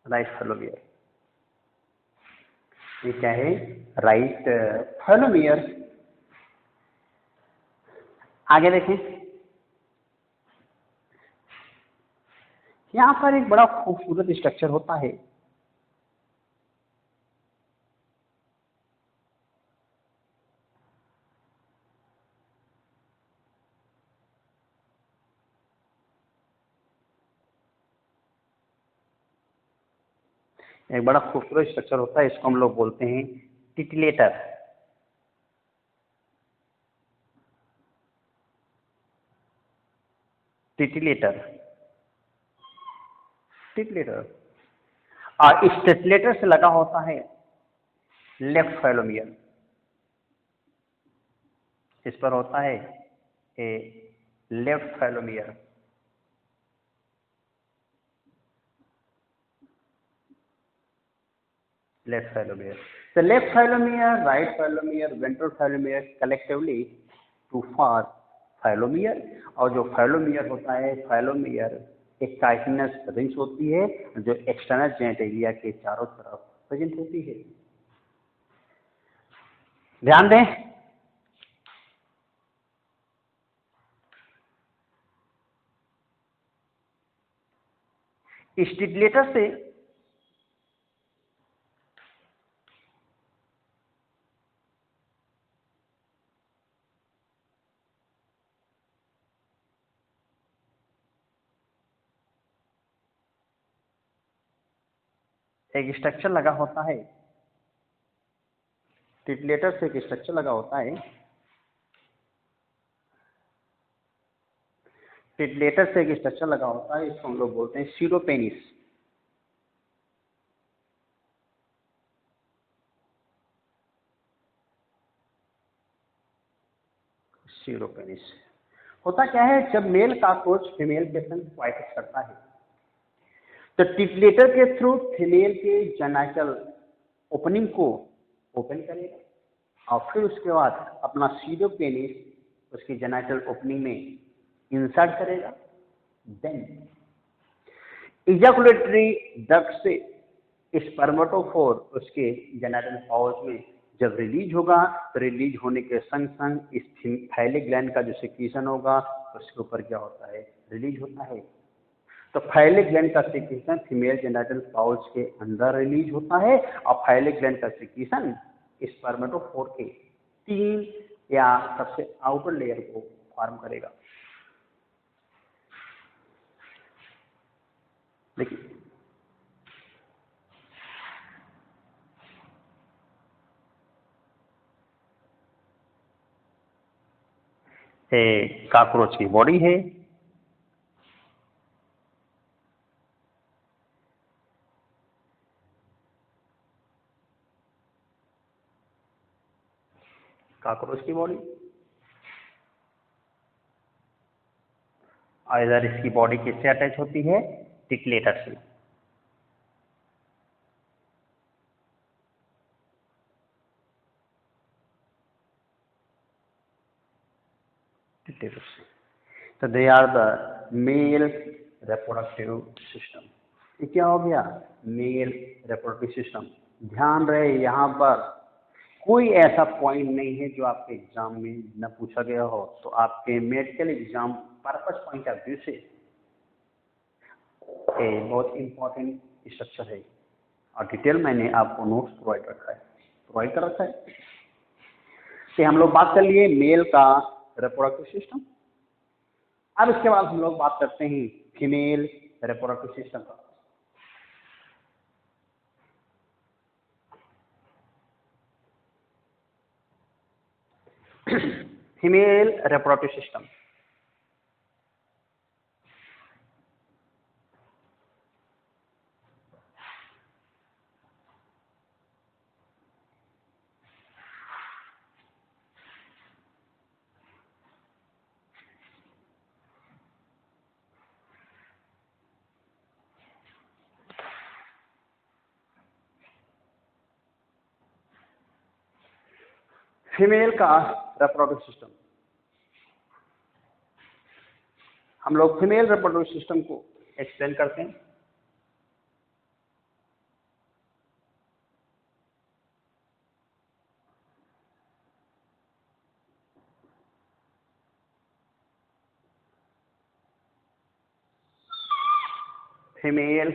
राइट फेलोमियर, ये क्या है? राइट फेलोमियर। आगे देखें, यहां पर एक बड़ा खूबसूरत स्ट्रक्चर होता है। एक बड़ा खूबसूरत स्ट्रक्चर होता है, इसको हम लोग बोलते हैं टिटिलेटर। टिटिलेटर, टिटिलेटर। और इस टिटिलेटर से लगा होता है लेफ्ट फेलोमियर। इस पर होता है a left phallomere. Left phallomere. The left phylomere, right phylomere, ventral phylomere collectively to form phylomere। और जो phylomere होता है, phylomere एक chitinous रिंग्स होती है जो एक्सटर्नल जेनेटेलिया के चारों तरफ प्रेजेंट होती है। ध्यान दें, स्टिमुलेटर से एक स्ट्रक्चर लगा होता है, टिटिलेटर से एक स्ट्रक्चर लगा होता है, टिटिलेटर से एक स्ट्रक्चर लगा होता है, इसको हम लोग बोलते हैं सीरोपेनिस। सीरोपेनिस होता क्या है? जब मेल कॉकरोच फीमेल के संग क्वाइटिस करता है तो टिटिलेटर के थ्रू फीमेल के जेनिटल ओपनिंग को ओपन करेगा और फिर उसके बाद अपना सीरोपेनिस उसकी जेनिटल ओपनिंग में इंसर्ट करेगा। देन इजैकुलेटरी डक्ट से स्पर्मेटोफोर उसके जेनिटल पाउच में जब रिलीज होगा तो रिलीज होने के संग संग इस थाइलिक ग्लैंड का जो सिक्रीशन होगा उसके ऊपर क्या होता है? रिलीज होता है। तो थाइलिक ग्लैंड का सिक्रीशन फीमेल जेनिटल पाउच के अंदर रिलीज होता है और थाइलिक ग्लैंड का सिक्रीशन स्पर्मेटोफोर के 3 या सबसे आउटर लेयर को फॉर्म करेगा। देखिए कॉकरोच की बॉडी है, कॉकरोच की बॉडी, और इधर इसकी बॉडी किससे अटैच होती है? टिटिलेटर से। टिटिलेटर से। तो they are the male reproductive system. ये क्या हो गया? Male reproductive system. ध्यान रहे यहाँ पर कोई ऐसा पॉइंट नहीं है जो आपके एग्जाम में न पूछा गया हो। तो आपके medical exam purpose point of view से बहुत इंपॉर्टेंट स्ट्रक्चर है और डिटेल मैंने आपको नोट्स प्रोवाइड कर रखा है। कि हम लोग बात कर लिए मेल का रिप्रोडक्टिव सिस्टम। अब इसके बाद हम लोग बात करते हैं फीमेल रिप्रोडक्टिव सिस्टम का। फीमेल रिप्रोडक्टिव सिस्टम फीमेल का रिप्रोडक्टिव सिस्टम। हम लोग फीमेल रिप्रोडक्टिव सिस्टम को एक्सप्लेन करते हैं। Female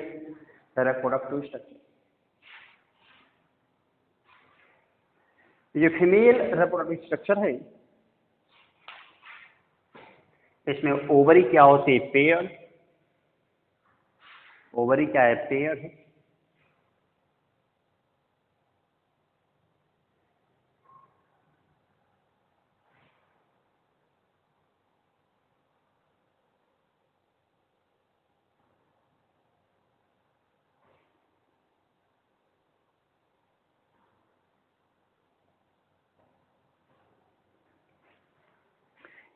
reproductive structure. ये फीमेल रिप्रोडक्टिव स्ट्रक्चर है, इसमें ओवरी क्या होती है, पेयर। ओवरी क्या है, पेयर है।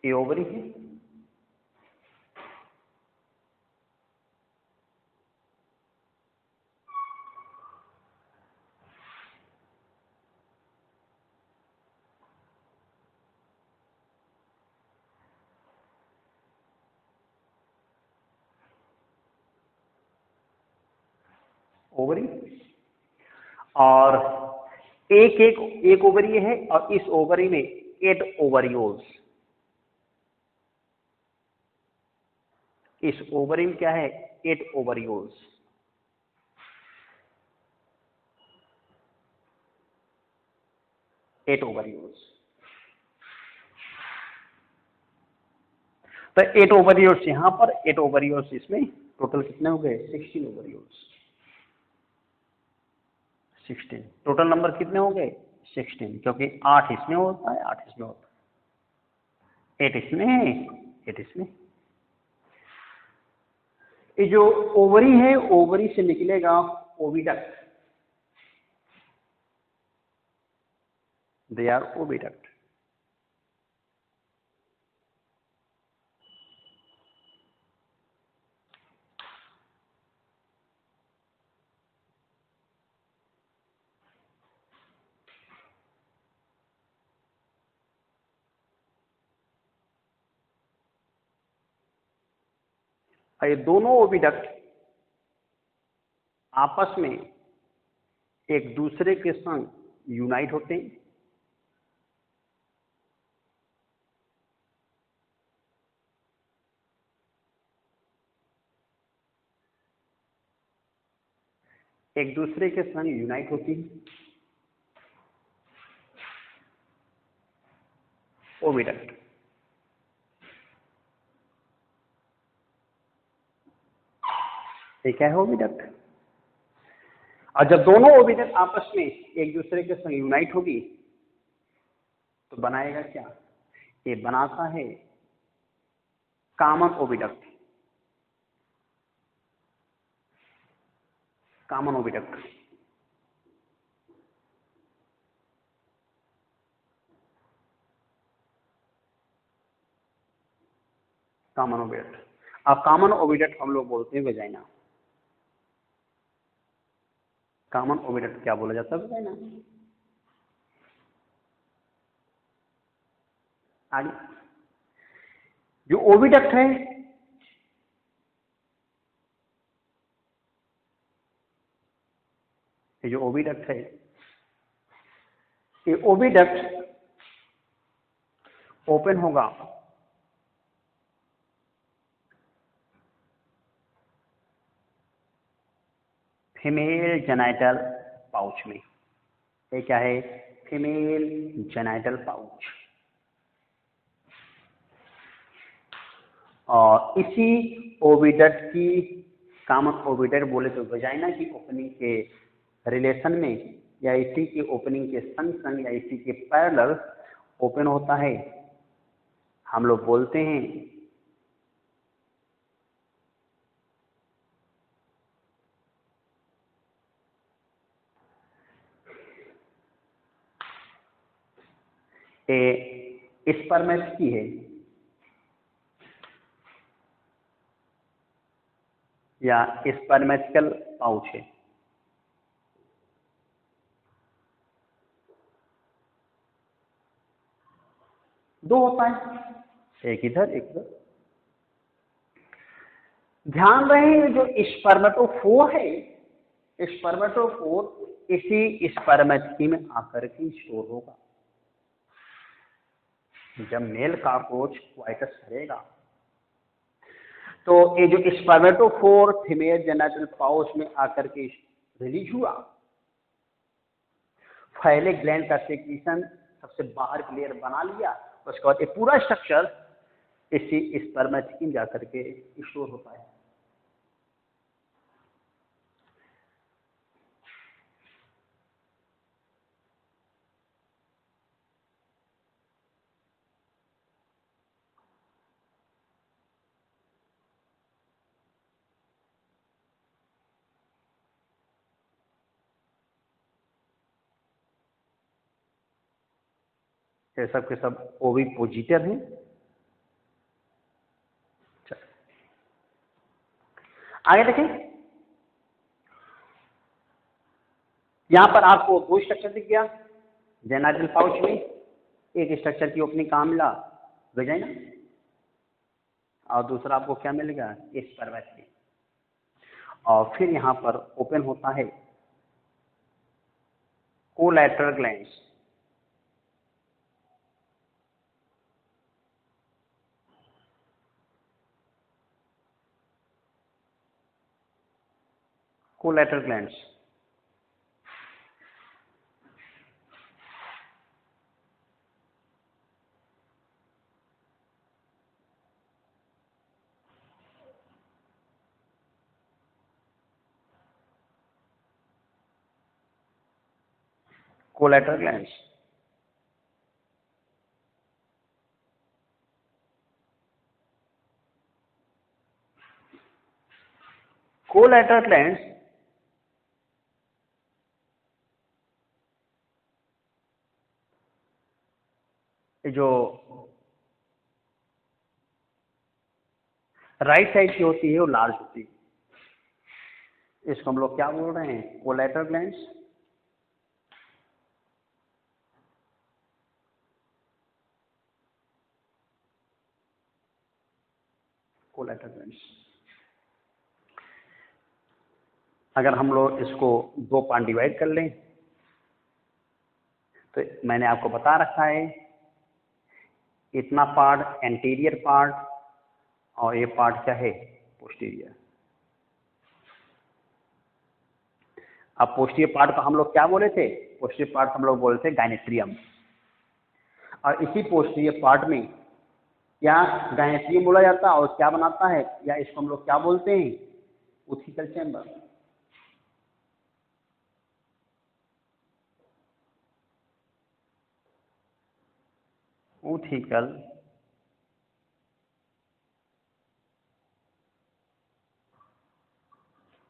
ये ओवरी है। ओवरी, और एक ओवरी है, और इस ओवरी में 8 ओवरियोल्स। इस ओवरी में क्या है, 8 ओवरियोल्स। एट ओवरियोल्स। तो 8 ओवरियोल्स यहां पर, 8 ओवरियोल्स इसमें, टोटल कितने हो गए, 16 ओवरियोल्स। 16 टोटल नंबर कितने हो गए, 16, क्योंकि 8 इसमें होता है, 8 इसमें होता है, 8 इसमें है, 8 इसमें। ये जो ओवरी है, ओवरी से निकलेगा ओविडक्ट। They are oviduct. ये दोनों ओविडक्ट आपस में एक दूसरे के संग यूनाइट होते हैं। एक दूसरे के संग यूनाइट होती है ओविडक्ट। ये क्या है, ओविडक्ट। और जब दोनों ओविडक्ट आपस में एक दूसरे के संग यूनाइट होगी तो बनाएगा क्या, ये बनाता है common oviduct. Common oviduct. Common oviduct. अब कॉमन ओविडक्ट हम लोग बोलते हैं वेजाइना। कॉमन ओविडक्ट क्या बोला जाता है, वेजाइना। आगे जो ओविडक्ट है, ये जो ओविडक्ट है, ये ओविडक्ट ओपन होगा फीमेल जेनाइटल पाउच में। ये क्या है, फीमेल जेनाइटल पाउच। और इसी ओविडक्ट की, कॉमन ओविडक्ट बोले तो वेजाइना की ओपनिंग के रिलेशन में, या इसी की ओपनिंग के संग संग, या इसी के पैरेलल ओपन होता है, हम लोग बोलते हैं स्पर्मेट्स है, या स्पर्मेटिकल पाउच है। दो होता है, एक इधर एक उधर। ध्यान रहे जो स्पर्मेटोफोर है, स्पर्मेटोफोर इसी स्पर्मेटिकी में आकर के स्टोर होगा। जब मेल कॉकरोच क्वाइटस करेगा तो ये जो स्पर्मेटोफोर फीमेल जेनिटल पाउच में आकर के रिलीज हुआ, पहले ग्लैंड का सेक्रीशन सबसे बाहर की लेयर बना लिया, उसके बाद ये पूरा स्ट्रक्चर इसी स्पर्मेटिक जाकर के स्टोर होता है। ये सब के सब ओविपोजिटर हैं। आगे देखें, यहां पर आपको दो स्ट्रक्चर दिख गया जेनिटल पाउच में। एक स्ट्रक्चर की ओपनिंग कहां मिला, वेजाइना, और दूसरा आपको क्या मिलेगा, स्पर्मेटिक। और फिर यहां पर ओपन होता है collateral glands. Collateral glands collateral glands collateral glands जो राइट साइड की होती है वो लार्ज होती है, इसको हम लोग क्या बोल रहे हैं, कोलैटरल ग्लैंड्स। Collateral glands. अगर हम लोग इसको दो पार्ट डिवाइड कर लें तो मैंने आपको बता रखा है, इतना पार्ट एंटीरियर पार्ट और ये पार्ट क्या है, पोस्टीरियर। अब पोस्टीरियर पार्ट को हम लोग क्या बोले थे, पोस्टीरियर पार्ट हम लोग बोले थे गायनेट्रियम। और इसी पोस्टीरियर पार्ट में क्या गायनेट्रियम बोला जाता है और क्या बनाता है, या इसको हम लोग क्या बोलते हैं, उथिकल चैम्बर।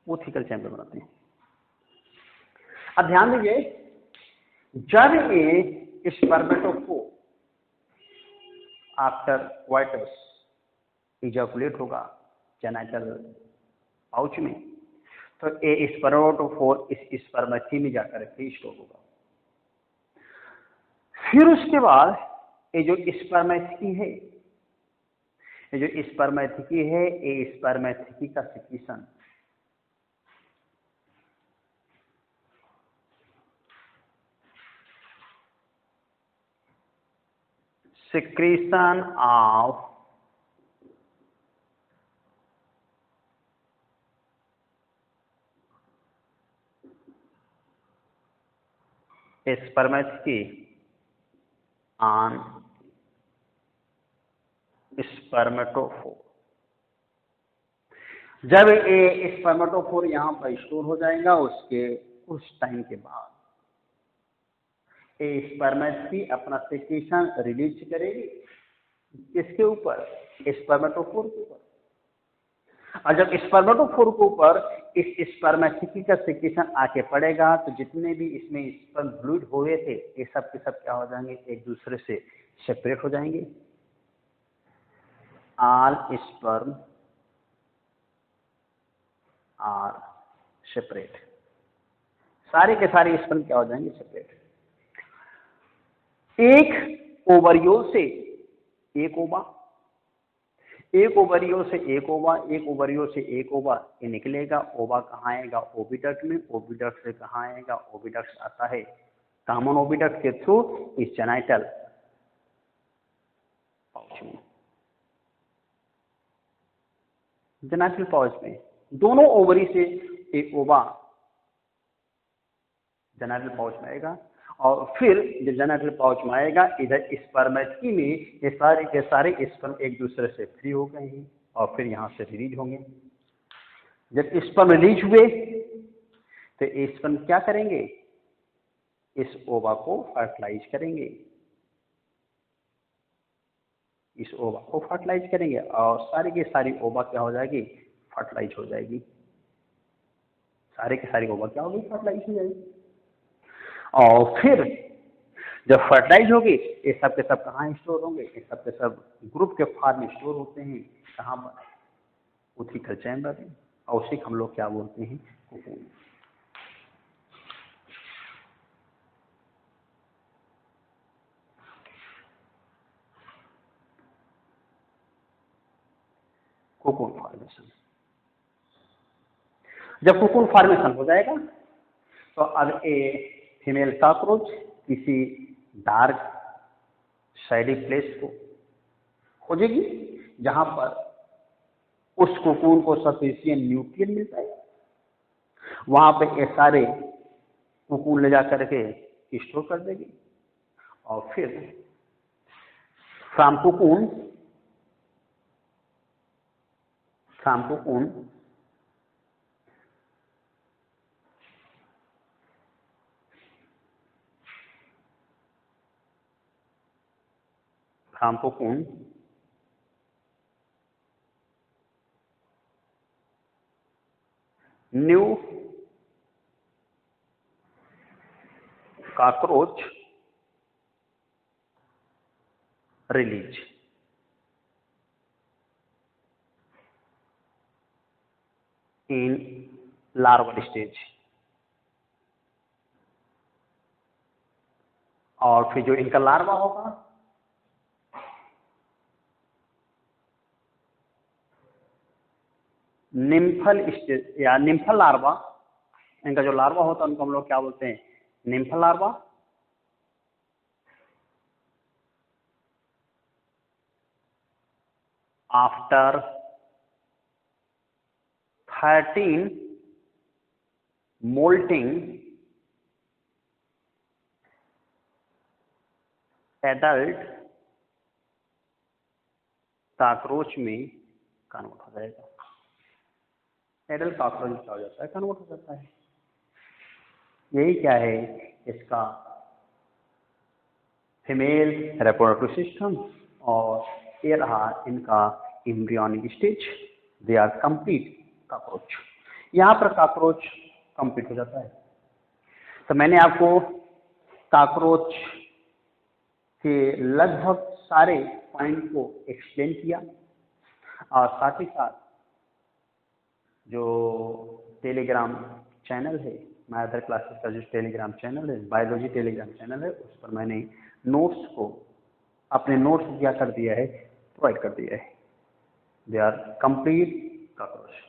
उथिकल चैम्बर बनाते हैं। अब ध्यान दीजिए, जब ये स्पर्मेटोफोर आफ्टर क्वाइटस इजैकुलेट होगा जेनिटल पाउच में, तो ये स्पर्मेटोफोर इस स्पर्मेटी में जाकर के स्टोर होगा। फिर उसके बाद ये जो स्पर्मेटिकी है, ये स्पर्मेटिकी का सिक्रीशन ऑफ स्पर्मेटिकी ऑन स्पर्मेटोफोर। जब ये स्पर्मेटोफोर यहां पर स्टोर हो जाएगा, उसके कुछ टाइम के बाद ये स्पर्मेटिकी अपना सेक्रीशन रिलीज करेगी, किसके ऊपर, स्पर्मेटोफोर के ऊपर। और जब स्पर्मेटोफोर के ऊपर इस स्पर्मेटिकी का सेक्रीशन आके पड़ेगा, तो जितने भी इसमें स्पर्म फ्लूइड हुए थे, ये सब के सब क्या हो जाएंगे, एक दूसरे से सेपरेट हो जाएंगे। ऑल स्पर्म आर सेपरेट, सारे के सारे स्पर्म क्या हो जाएंगे, सेपरेट। एक ओवरियोल से एक ओवा, एक ओवरियोल से एक ओवा, एक ओवरियोल से एक ओवा, ये निकलेगा। ओवा कहाँ आएगा, ओविडक्ट में। ओविडक्ट से कहाँ आएगा, ओविडक्ट आता है कॉमन ओविडक्ट के थ्रू इस जेनिटल पाउच में। जेनिटल पाउच में दोनों ओवरी से एक ओवा जेनिटल पाउच में आएगा, और फिर जब जेनिटल पाउच में आएगा इधर स्पर्मेटी में ये सारे के सारे स्पर्म एक दूसरे से फ्री हो गए हैं और फिर यहाँ से रिलीज होंगे। जब स्पर्म रिलीज हुए तो स्पर्म क्या करेंगे, इस ओवा को फर्टिलाइज करेंगे, इस ओवा को फर्टिलाइज करेंगे और सारी की सारी ओवा क्या हो जाएगी, फर्टिलाइज हो जाएगी। सारे की सारी ओवा क्या होगी, फर्टिलाइज हो जाएगी। और फिर जब फर्टिलाइज होगी ये सब के सब कहाँ स्टोर होंगे, ये सब के सब ग्रुप के फॉर्म में स्टोर होते हैं। कहाँ पर, उथिकल चैम्बर में, और उसी को हम लोग क्या बोलते हैं, कोकून। Cocoon formation. जब कोकून फॉर्मेशन हो जाएगा तो अब ए फीमेल कॉकरोच किसी डार्क शैडी प्लेस को खोजेगी जहां पर उस कोकून को सफिशिएंट न्यूट्रिएंट मिल जाए। वहां पे ये सारे कोकून ले जा करके स्टोर कर देगी और फिर from cocoon new cockroach release. In larval stage, और फिर जो इनका लार्वा होगा निम्फल स्टेज या निम्फल लार्वा, इनका जो लार्वा होता है उनको हम लोग क्या बोलते हैं, nymphal larva. After 13 moulting adult cockroach में कन्वर्ट हो जाएगा। एडल्ट कॉकरोच क्या हो जाता है, कन्वर्ट हो जाता है। यही क्या है इसका फीमेल रिप्रोडक्टिव सिस्टम, और ये रहा इनका embryonic stage. They are complete cockroach. यहाँ पर कॉकरोच कंप्लीट हो जाता है। तो मैंने आपको कॉकरोच के लगभग सारे पॉइंट को एक्सप्लेन किया, और साथ ही साथ जो टेलीग्राम चैनल है, माय अदर क्लासेस का जो टेलीग्राम चैनल है, बायोलॉजी टेलीग्राम चैनल है, उस पर मैंने नोट्स को, अपने नोट्स क्या कर दिया है, प्रोवाइड कर दिया है। They are complete cockroach.